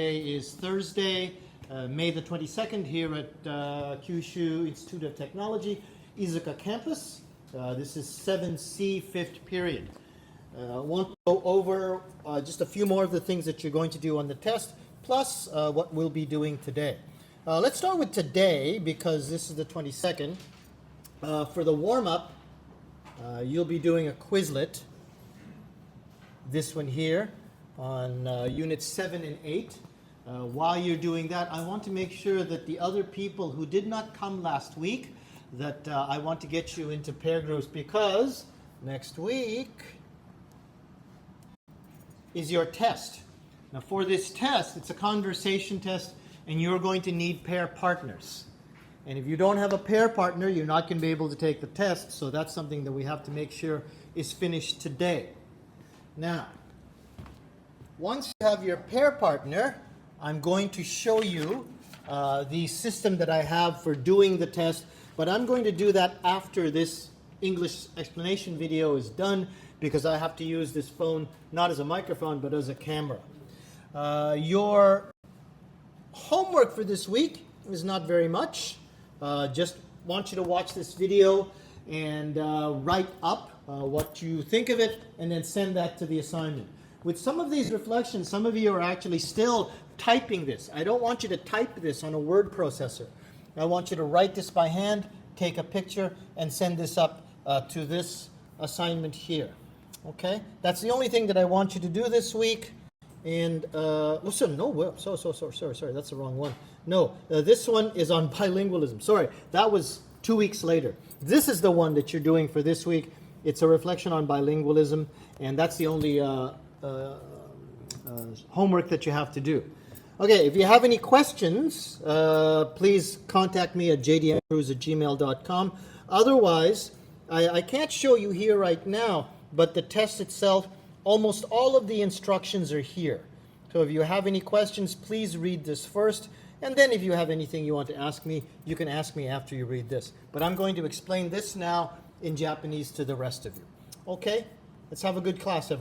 Today is Thursday, May the 22nd, here at Kyushu Institute of Technology, Iizuka campus. This is 7C, 5th period. I want to go over just a few more of the things that you're going to do on the test, plus what we'll be doing today. Let's start with today, because this is the 22nd. For the warm-up, you'll be doing a Quizlet, this one here, on Units 7 and 8. While you're doing that, I want to make sure that the other people who did not come last week, that I want to get you into pair groups, because next week is your test. Now for this test, it's a conversation test, and you're going to need pair partners. And if you don't have a pair partner, you're not going to be able to take the test, so that's something that we have to make sure is finished today. Now, once you have your pair partner, I'm going to show you the system that I have for doing the test, but I'm going to do that after this English explanation video is done, because I have to use this phone not as a microphone but as a camera. Your homework for this week is not very much. Just want you to watch this video and write up what you think of it, and then send that to the assignment. With some of these reflections, some of you are actually still typing this. I don't want you to type this on a word processor. I want you to write this by hand, take a picture, and send this up to this assignment here. Okay? That's the only thing that I want you to do this week. And, sorry, that's the wrong one. No, this one is on bilingualism. Sorry, that was 2 weeks later. This is the one that you're doing for this week. It's a reflection on bilingualism, and that's the only homework that you have to do. Okay, if you have any questions, please contact me at jdmcruz@gmail.com. Otherwise, I can't show you here right now, but the test itself, almost all of the instructions are here. So if you have any questions, please read this first, and then if you have anything you want to ask me, you can ask me after you read this. But I'm going to explain this now in Japanese to the rest of you. Okay? Let's have a good class, everyone.